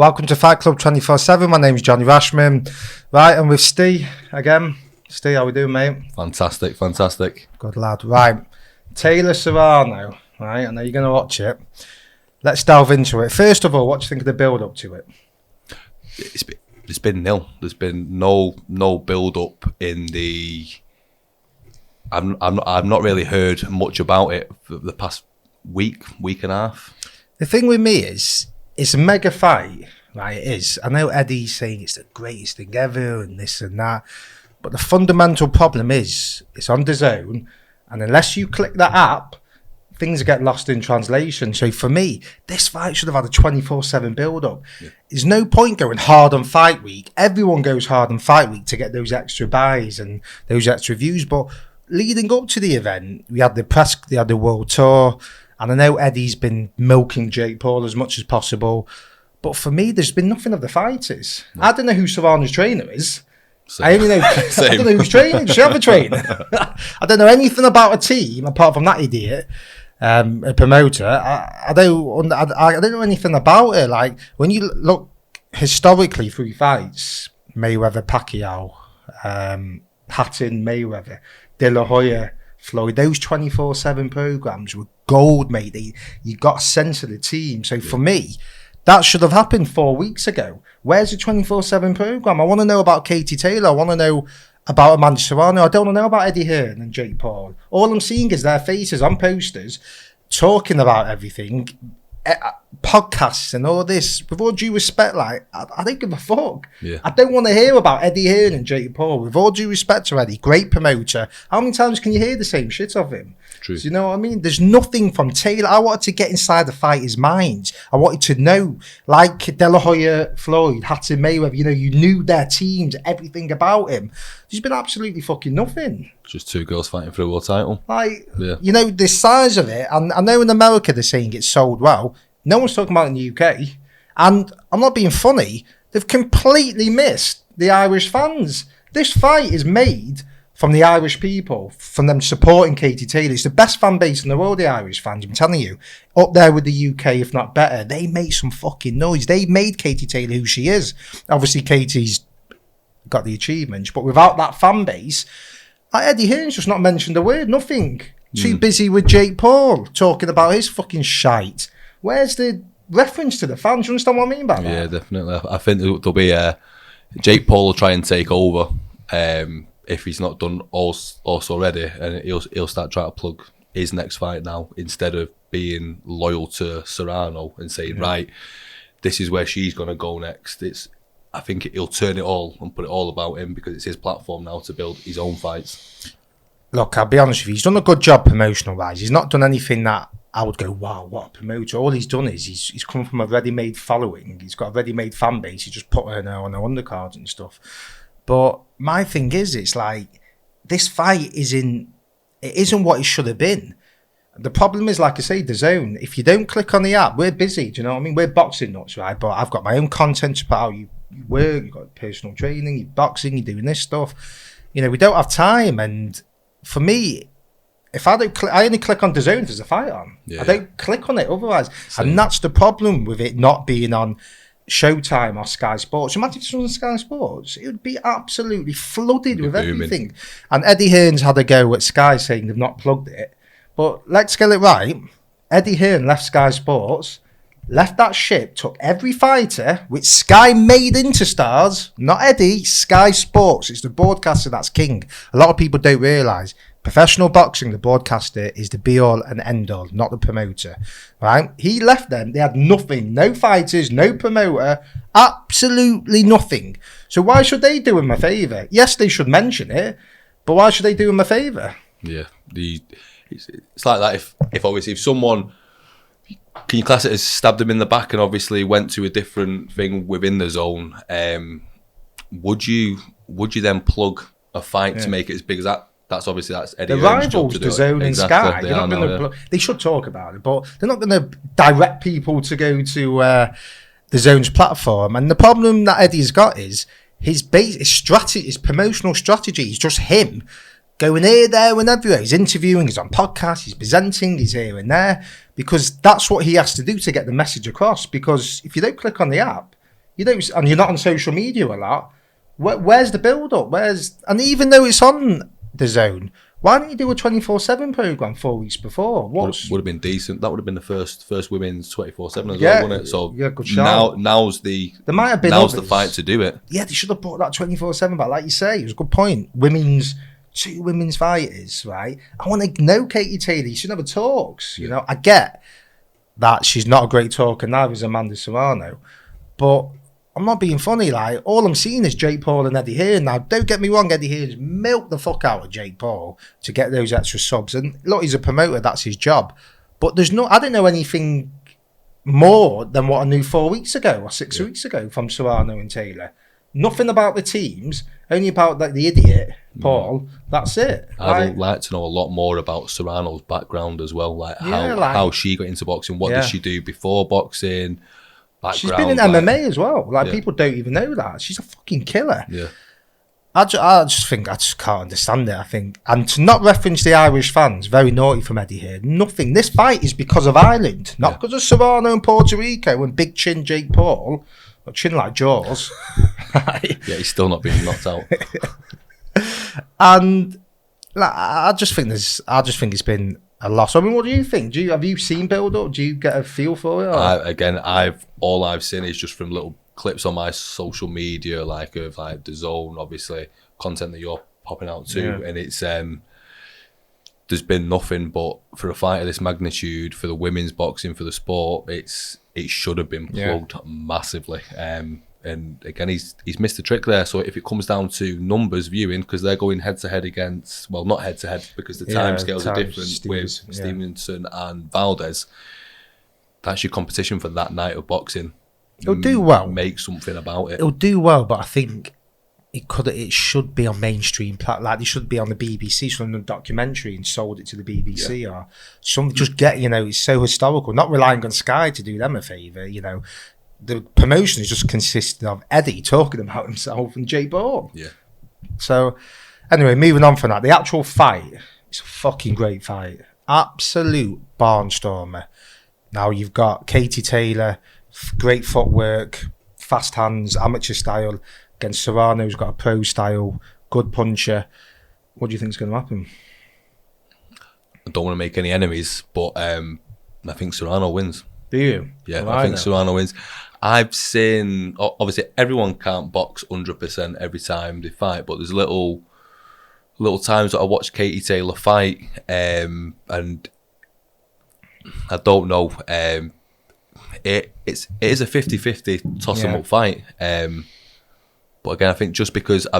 Welcome to Fight Club 24/7. My name's Johnny Rashman. Right, and with Steve again. Steve, how we doing, mate? Fantastic. Good lad. Right, Taylor Serrano. Right, I know you're going to watch it. Let's delve into it. First of all, what do you think of the build-up to it? It's been nil. There's been no build-up in the... I've not really heard much about it for the past week and a half. The thing with me is, it's a mega fight, right? It is. I know Eddie's saying it's the greatest thing ever and this and that, but the fundamental problem is it's on DAZN, and unless you click that app, things get lost in translation. So for me, this fight should have had a 24/7 build-up. Yeah. There's no point going hard on fight week. Everyone goes hard on fight week to get those extra buys and those extra views, but leading up to the event, we had the press, they had the world tour, and I know Eddie's been milking Jake Paul as much as possible, but for me, there's been nothing of the fighters. No. I don't know who Serrano's trainer is. Same. I only know I don't know who's training. Does she have a trainer? I don't know anything about a team apart from that idiot, a promoter. I don't know anything about it. Like when you look historically through fights, Mayweather, Pacquiao, Hatton, Mayweather, De La Hoya, Floyd, those 24/7 programs were gold, mate. You got a sense of the team. So for me, that should have happened 4 weeks ago. Where's the 24/7 program? I want to know about Katie Taylor. I want to know about Amanda Serrano. I don't want to know about Eddie Hearn and Jake Paul. All I'm seeing is their faces on posters talking about everything, podcasts and all this. With all due respect, like I don't give a fuck. Yeah. I don't want to hear about Eddie Hearn and Jake Paul. With all due respect to Eddie, great promoter. How many times can you hear the same shit of him? True. So you know what I mean? There's nothing from Taylor. I wanted to get inside the fighter's minds. I wanted to know, like De La Hoya, Floyd, Hatton, Mayweather. You know, you knew their teams, everything about him. There's been absolutely fucking nothing. Just two girls fighting for a world title. Like, yeah. You know, the size of it. And I know in America they're saying it's sold well. No one's talking about it in the UK. And I'm not being funny. They've completely missed the Irish fans. This fight is made from the Irish people, from them supporting Katie Taylor. It's the best fan base in the world, the Irish fans, I'm telling you. Up there with the UK, if not better. They made some fucking noise. They made Katie Taylor who she is. Obviously, Katie's got the achievements, but without that fan base, Eddie Hearn's just not mentioned a word, nothing. Too busy with Jake Paul, talking about his fucking shite. Where's the reference to the fans? Do you understand what I mean by that? Yeah, definitely. I think there'll be Jake Paul will try and take over if he's not done also already, and he'll start trying to plug his next fight now instead of being loyal to Serrano and saying, right, this is where she's going to go next. I think he'll turn it all and put it all about him because it's his platform now to build his own fights. Look, I'll be honest with you, he's done a good job promotional-wise. He's not done anything that I would go, wow, what a promoter. All he's done is he's come from a ready-made following. He's got a ready-made fan base. He just put her on her undercards and stuff. But my thing is, it's like, this fight isn't what it should have been. The problem is, like I say, DAZN. If you don't click on the app, we're busy, do you know what I mean? We're boxing nuts, right? But I've got my own content to put out. You work, you've got personal training, you're boxing, you're doing this stuff. You know, we don't have time. And for me, if I don't I only click on DAZN if there's a fight on. Yeah. I don't click on it otherwise. Same. And that's the problem with it not being on Showtime or Sky Sports. Imagine if it was on Sky Sports, it would be absolutely flooded with everything. And Eddie Hearn's had a go at Sky saying they've not plugged it. But let's get it right. Eddie Hearn left Sky Sports, left that ship, took every fighter, which Sky made into stars, not Eddie, Sky Sports. It's the broadcaster that's king. A lot of people don't realise. Professional boxing, the broadcaster is the be-all and end-all, not the promoter, right? He left them. They had nothing. No fighters, no promoter, absolutely nothing. So why should they do him a favour? Yes, they should mention it, but why should they do him a favour? Yeah, it's like that. If obviously if someone, can you class it as stabbed him in the back and obviously went to a different thing within the zone, would you then plug a fight to make it as big as that? That's Eddie the rivals, DAZN and Sky. You're not going to. They should talk about it, but they're not going to direct people to go to DAZN's platform. And the problem that Eddie's got is his strategy, his promotional strategy is just him going here, there, and everywhere. He's interviewing, he's on podcasts, he's presenting, he's here and there, because that's what he has to do to get the message across. Because if you don't click on the app, and you're not on social media a lot. Where's the build up? And even though it's on the Zone, why didn't you do a 24/7 program 4 weeks before? Would have been decent. That would have been the first women's 24/7 as Yeah, well, wouldn't it? So yeah, good shout. now's the There might have been now's the others. fight to do it. Yeah, they should have brought that 24/7 back. Like you say, it was a good point. Two women's fighters, right? I want to know Katie Taylor. You should never talks. You know, I get that she's not a great talker, neither is Amanda Serrano. But I'm not being funny. Like, all I'm seeing is Jake Paul and Eddie Hearn. Now, don't get me wrong, Eddie Hearn's milked the fuck out of Jake Paul to get those extra subs. And look, he's a promoter, that's his job. But I don't know anything more than what I knew 4 weeks ago or 6 weeks ago from Serrano and Taylor. Nothing about the teams, only about like the idiot, Paul. That's it. I'd like to know a lot more about Serrano's background as well, like how she got into boxing. What did she do before boxing? She's been in MMA as well. Like, people don't even know that. She's a fucking killer. Yeah. I just think I just can't understand it. I think, and to not reference the Irish fans, very naughty from Eddie here. Nothing. This fight is because of Ireland, not because of Serrano and Puerto Rico and big chin Jake Paul, or chin like Jaws. Yeah, he's still not being knocked out. And like, I just think it's been a loss. I mean, what do you think? Have you seen build up? Do you get a feel for it? All I've seen is just from little clips on my social media, like of like the Zone, obviously content that you're popping out too, and it's there's been nothing. But for a fight of this magnitude, for the women's boxing, for the sport, it should have been plugged massively. And again, he's missed the trick there. So if it comes down to numbers viewing, because they're going head to head against, well, not head to head because the timescales are different with Stevenson and Valdez. That's your competition for that night of boxing. It'll do well. Make something about it. It'll do well, but I think it should be on mainstream. Like, it should be on the BBC, some documentary, and sold it to the BBC or something. Just get, it's so historical. Not relying on Sky to do them a favour. The promotion is just consisting of Eddie talking about himself and Jay Paul. Yeah. So, anyway, moving on from that, the actual fight, it's a fucking great fight. Absolute barnstormer. Now you've got Katie Taylor, great footwork, fast hands, amateur style, against Serrano, who's got a pro style, good puncher. What do you think is going to happen? I don't want to make any enemies, but I think Serrano wins. Do you? Yeah, well, I think Serrano wins. I've seen, obviously everyone can't box 100% every time they fight, but there's little times that I watch Katie Taylor fight, and I don't know, it is a 50-50 toss 'em up fight, but again, I think just because I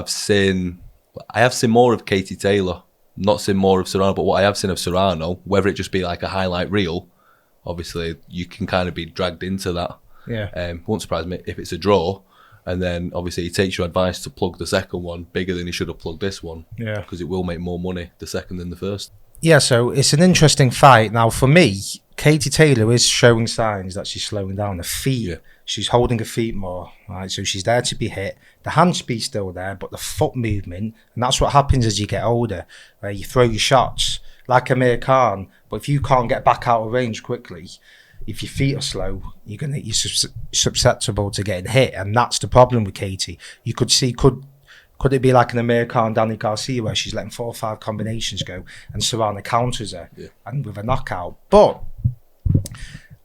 have seen more of Katie Taylor, not seen more of Serrano, but what I have seen of Serrano, whether it just be like a highlight reel, obviously you can kind of be dragged into that. Yeah. Won't surprise me if it's a draw, and then obviously he takes your advice to plug the second one bigger than he should have plugged this one. Yeah. Because it will make more money the second than the first. Yeah, so it's an interesting fight. Now, for me, Katie Taylor is showing signs that she's slowing down. The feet, she's holding her feet more, right? So she's there to be hit. The hand speed's still there, but the foot movement, and that's what happens as you get older, where you throw your shots like Amir Khan, but if you can't get back out of range quickly, if your feet are slow, you're susceptible to getting hit, and that's the problem with Katie. You could see, could it be like an Amir Khan, Danny Garcia, where she's letting 4 or 5 combinations go and Serrano counters her and with a knockout? But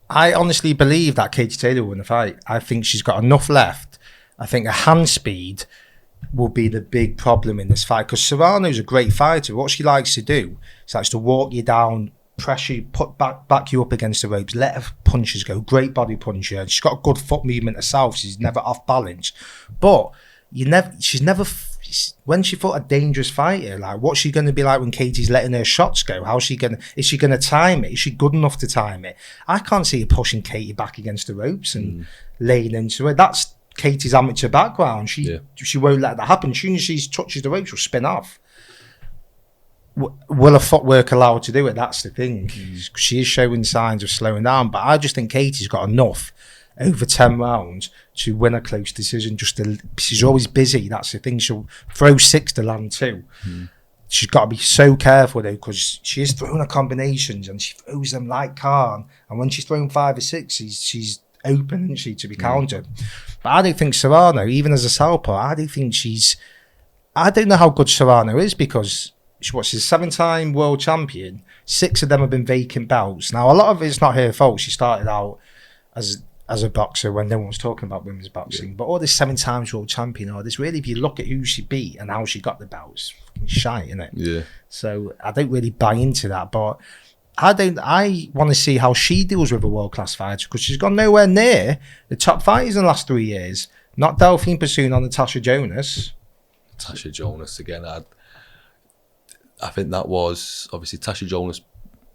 I honestly believe that Katie Taylor will win the fight. I think she's got enough left. I think her hand speed will be the big problem in this fight, because Serrano's a great fighter. What she likes to do is likes to walk you down, pressure you, back you up against the ropes, let her punches go. Great body puncher. She's got a good foot movement herself. She's never off balance. But she's never, when she fought a dangerous fighter, like, what's she going to be like when Katie's letting her shots go? Is she going to time it? Is she good enough to time it? I can't see her pushing Katie back against the ropes and laying into her. That's Katie's amateur background. She won't let that happen. As soon as she touches the ropes, she'll spin off. Will her footwork allow her to do it? That's the thing. She is showing signs of slowing down, but I just think Katie's got enough over 10 rounds to win a close decision. She's always busy. That's the thing. She'll throw 6 to land 2. She's got to be so careful though, because she is throwing her combinations and she throws them like Khan. And when she's throwing 5 or 6, she's open, isn't she, to be countered. But I don't think Serrano, even as a southpaw, I don't think I don't know how good Serrano is, because she's a 7-time world champion. 6 of them have been vacant belts. Now, a lot of it's not her fault. She started out as a boxer when no one was talking about women's boxing. But all this 7 times world champion, all this, really, if you look at who she beat and how she got the belts, fucking shite, isn't it? Yeah. So I don't really buy into that. But I want to see how she deals with a world-class fighter, because she's gone nowhere near the top fighters in the last 3 years. Not Delphine Pursoon or Natasha Jonas. Tasha Jonas again. I think that was obviously Tasha Jonas.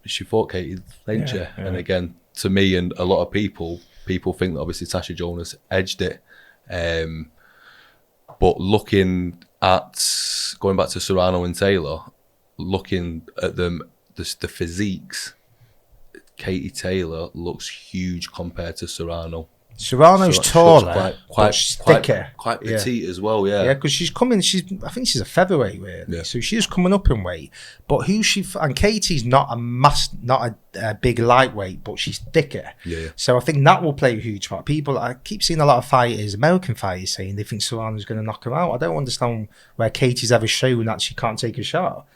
She fought Katie Lynch, and again, to me and a lot of people think that obviously Tasha Jonas edged it. But looking at going back to Serrano and Taylor, looking at them, the physiques, Katie Taylor looks huge compared to Serrano. Serrano's taller, quite thicker, quite petite as well. Yeah, because she's coming. I think she's a featherweight, really. Yeah. So she's coming up in weight. But and Katie's not a big lightweight, but she's thicker. Yeah. So I think that will play a huge part. I keep seeing a lot of fighters, American fighters, saying they think Serrano's going to knock her out. I don't understand where Katie's ever shown that she can't take a shot.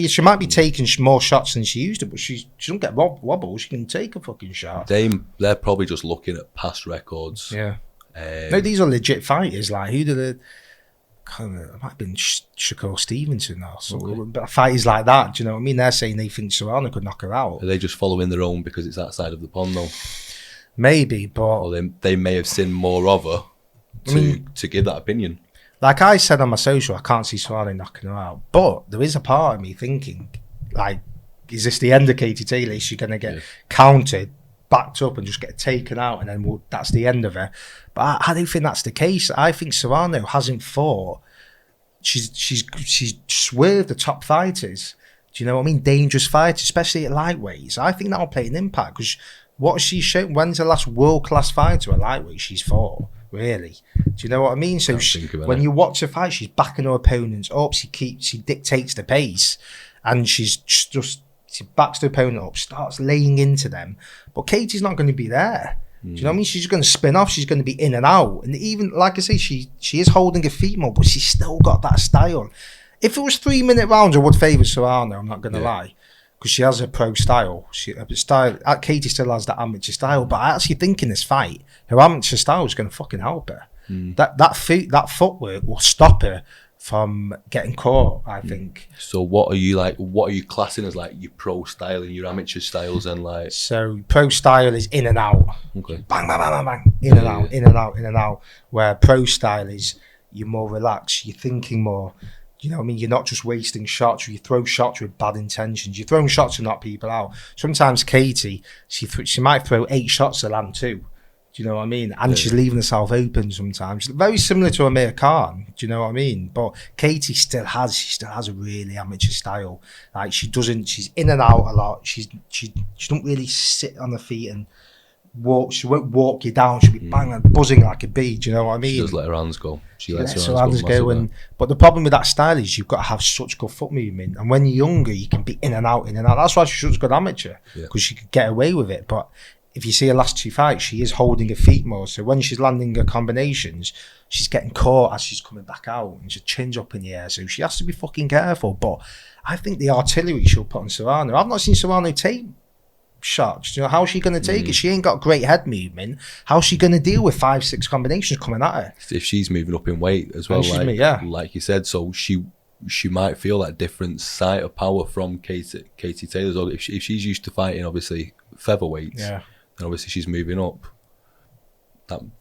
She might be taking more shots than she used to, but she doesn't get wobble. She can take a fucking shot. They're probably just looking at past records. Yeah. No, these are legit fighters. Like, who did it? It might have been Shakur Stevenson or something. But fighters like that, do you know what I mean? They're saying they think Serrano could knock her out. Are they just following their own because it's that side of the pond, though? Maybe, but... Or they may have seen more of her to give that opinion. Like I said on my social, I can't see Serrano knocking her out. But there is a part of me thinking, like, is this the end of Katie Taylor? Is she going to get counted, backed up, and just get taken out, and then that's the end of her? But I don't think that's the case. I think Serrano hasn't fought. She's swerved the top fighters. Do you know what I mean? Dangerous fighters, especially at lightweights. I think that'll play an impact, because what has she shown? When's the last world-class fighter at lightweight she's fought? Really? Do you know what I mean? So when you watch her fight, she's backing her opponents up. She dictates the pace, and she backs the opponent up, starts laying into them. But Katie's not going to be there. Do you know what I mean? She's going to spin off. She's going to be in and out. And even, like I say, she is holding her feet more, but she's still got that style. If it was 3-minute rounds, I would favour Serrano, I'm not going to lie. Because she has a pro style. Katie still has that amateur style, but I actually think in this fight, her amateur style is going to fucking help her. That footwork will stop her from getting caught, I think. So what are you classing as like your pro style and your amateur styles, and like? So pro style is in and out. Okay. Bang, bang, bang, bang, bang. In and out, in and out, in and out. Where pro style is you're more relaxed, you're thinking more. You know what I mean? You're not just wasting shots. You throw shots with bad intentions. You're throwing shots to knock people out. Sometimes Katie, she might throw 8 shots to land 2. Do you know what I mean? And she's leaving herself open sometimes. Very similar to Amir Khan. Do you know what I mean? But Katie still has a really amateur style. Like, she's in and out a lot. She don't really sit on her feet and walk. She won't walk you down. She'll be banging, buzzing like a bee. Do you know what I mean? She does let her hands go. She lets her hands go. But the problem with that style is you've got to have such good foot movement. And when you're younger, you can be in and out, in and out. That's why she's good amateur, because she could get away with it. But if you see her last 2 fights, she is holding her feet more. So when she's landing her combinations, she's getting caught as she's coming back out, and she's chin's up in the air. So she has to be fucking careful. But I think the artillery she'll put on Serrano, I've not seen Serrano take shots. You know, how's she going to take it? She ain't got great head movement. How's she going to deal with 5-6 combinations coming at her? If she's moving up in weight as well, like you said, so she might feel that different side of power from Katie Taylor's. Or if she's used to fighting, obviously, featherweights, and obviously she's moving up,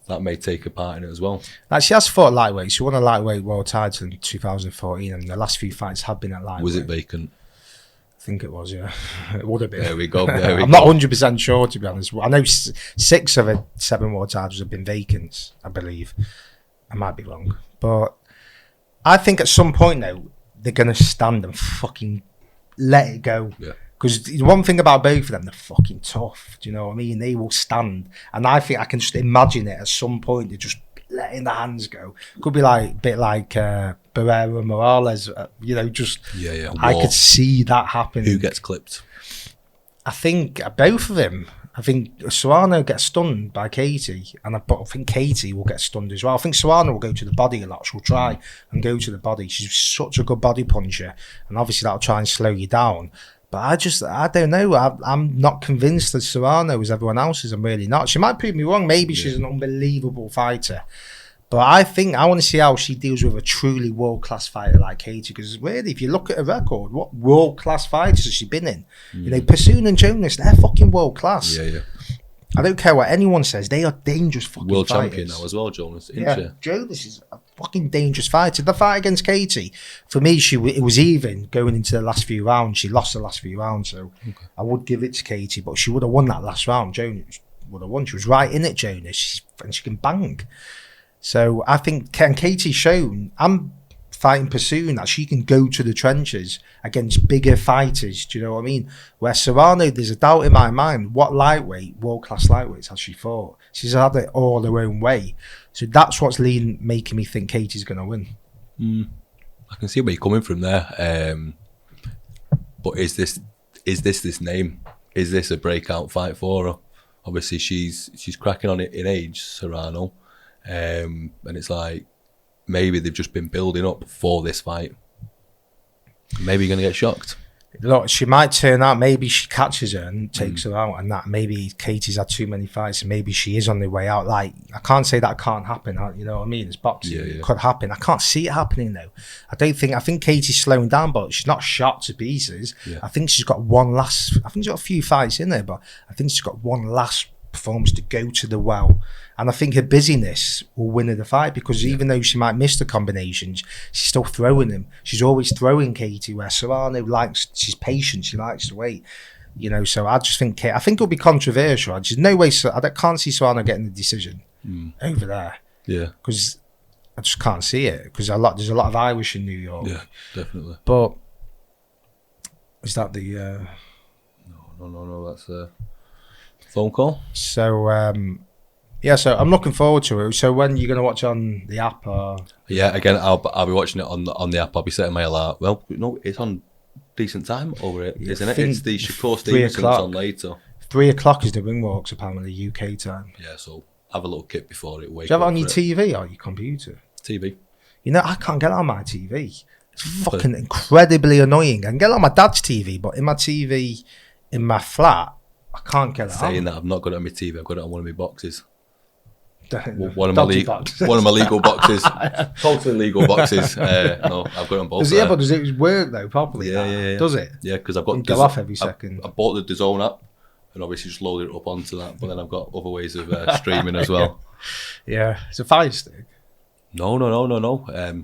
that may take a part in it as well. Like, she has fought lightweight. She won a lightweight world title in 2014, and the last few fights have been at lightweight. Was it vacant? I think it was, yeah. It would have been. There we go. I'm not 100% sure, to be honest. I know 6 of her 7 world titles have been vacant, I believe. I might be wrong. But I think at some point, though, they're going to stand and fucking let it go. Yeah. Because one thing about both of them, they're fucking tough. Do you know what I mean? They will stand. And I think I can just imagine it at some point, they're just letting the hands go. Could be like a bit like Barrera and Morales, just I could see that happening. Who gets clipped? I think both of them. I think Serrano gets stunned by Katie, and I think Katie will get stunned as well. I think Serrano will go to the body a lot. She'll try and go to the body. She's such a good body puncher, and obviously that'll try and slow you down. But I don't know. I'm not convinced that Serrano is everyone else is. I'm really not. She might prove me wrong. Maybe she's an unbelievable fighter. But I want to see how she deals with a truly world-class fighter like Katie. Because really, if you look at her record, what world-class fighters has she been in? You know, Pursoon and Jonas, they're fucking world-class. Yeah. I don't care what anyone says. They are dangerous fucking World fighters. champion now as well, Jonas. Jonas is a fucking dangerous fighter. The fight against Katie, for me, it was even going into the last few rounds. She lost the last few rounds, so I would give it to Katie. But she would have won that last round. Jonas would have won. She was right in it, Jonas, and she can bang. So I think Katie's shown, I'm fighting Pursoon, that she can go to the trenches against bigger fighters. Do you know what I mean? Where Serrano, there's a doubt in my mind, what world-class lightweights has she fought? She's had it all her own way. So that's what's making me think Katie's going to win. I can see where you're coming from there. But is this name? Is this a breakout fight for her? Obviously, she's cracking on it in age, Serrano. And it's like maybe they've just been building up for this fight. Maybe you're going to get shocked. Look, she might turn out, maybe she catches her and takes her out, and that maybe Katie's had too many fights and maybe she is on the way out. Like, I can't say that can't happen, you know what I mean? It's boxing, it could happen. I can't see it happening though. I think Katie's slowing down, but she's not shot to pieces. I think she's got I think she's got a few fights in there, but I think she's got one last performance to go to the well. And I think her busyness will win her the fight, because even though she might miss the combinations, she's still throwing them. She's always throwing Katie, where Serrano she's patient, she likes to wait. You know, so I just think it'll be controversial. There's no way, I can't see Serrano getting the decision over there. Yeah. Because I just can't see it, because there's a lot of Irish in New York. Yeah, definitely. But is that the... No, that's a phone call. So... so I'm looking forward to it. So when are you going to watch on the app? Or? Yeah, again, I'll be watching it on the app. I'll be setting my alarm. Well, no, it's on decent time over it, isn't it? It's the Shakur Stevenson's on later. 3 o'clock is the ring walks, apparently, UK time. Yeah, so have a little kit before it wakes up. Do you have it on your TV or your computer? TV. You know, I can't get it on my TV. It's fucking incredibly annoying. I can get it on my dad's TV, but in my TV, in my flat, I can't get it on. Saying that, I've not got it on my TV. I've got it on one of my boxes. One of my legal boxes. Totally legal boxes. No, I've got it on both. Does it work though properly? Yeah. Does it? Yeah, because I've got go off every second. I bought the DAZN app and obviously just loaded it up onto that. But then I've got other ways of streaming as well. Yeah, it's a Fire Stick. No.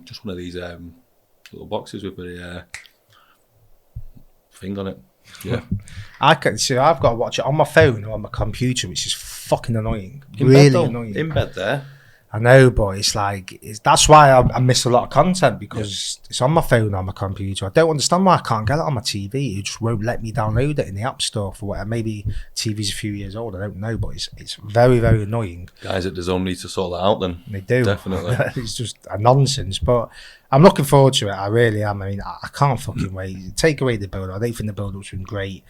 Just one of these little boxes with a thing on it. Yeah. I've got to watch it on my phone or on my computer, which is fucking annoying. Annoying. In bed there. I know, but that's why I miss a lot of content, because it's on my phone or on my computer. I don't understand why I can't get it on my TV. It just won't let me download it in the App Store for whatever. Maybe TV's a few years old, I don't know, but it's very, very annoying. Guys at DAZN need to sort that out then. They do. Definitely. It's just a nonsense, but I'm looking forward to it. I really am. I mean, I can't fucking wait. Take away the build-up. I don't think the build-up's been great.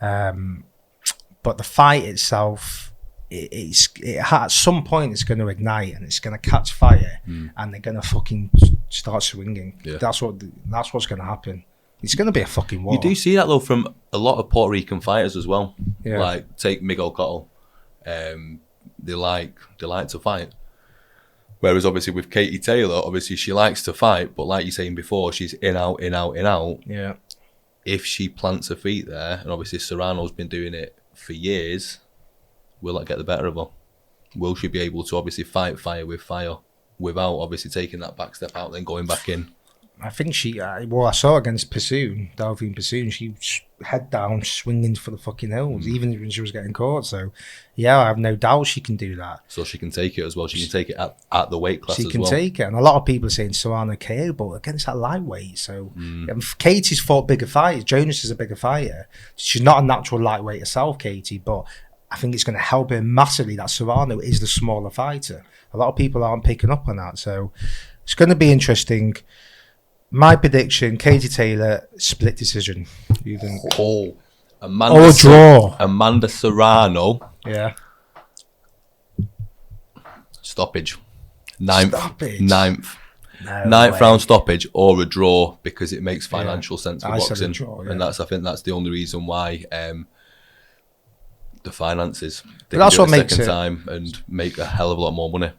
But the fight itself, at some point it's going to ignite and it's going to catch fire and they're going to fucking start swinging. Yeah. That's what's going to happen. It's going to be a fucking war. You do see that though from a lot of Puerto Rican fighters as well. Yeah. Like take Miguel Cotto, they like to fight. Whereas obviously with Katie Taylor, obviously she likes to fight, but like you're saying before, she's in out. Yeah. If she plants her feet there, and obviously Serrano's been doing it for years, will that get the better of her? Will she be able to obviously fight fire with fire without obviously taking that back step out, then going back in? I think I saw against Pursoon, Delphine Pursoon, she head down, swinging for the fucking hills, even when she was getting caught. So, yeah, I have no doubt she can do that. So she can take it as well. She can take it at the weight class as well. She can take it. And a lot of people are saying Serrano KO, but against that lightweight. So, Katie's fought bigger fighters. Jonas is a bigger fighter. She's not a natural lightweight herself, Katie, but I think it's going to help her massively that Serrano is the smaller fighter. A lot of people aren't picking up on that. So, it's going to be interesting. My prediction, Katie Taylor, split decision. You think? Oh, Amanda Or a draw. Amanda Serrano. Yeah. Stoppage. Ninth. Stoppage? Ninth No way. round stoppage or a draw, because it makes financial sense for I said a boxing. draw, yeah. And I think that's the only reason why the finances. They But that's can do what it a makes second it- time and make a hell of a lot more money.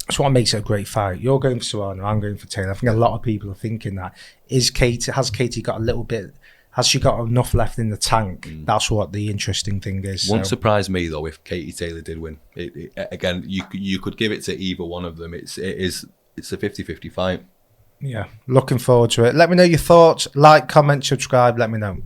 That's what makes it a great fight. You're going for Serrano, I'm going for Taylor. I think a lot of people are thinking that. Has Katie got a little bit, has she got enough left in the tank? That's what the interesting thing is. Wouldn't So, surprise me though if Katie Taylor did win. Again, you could give it to either one of them. It's a 50-50 fight. yeah, looking forward to it. Let me know your thoughts. Like, comment, subscribe. Let me know.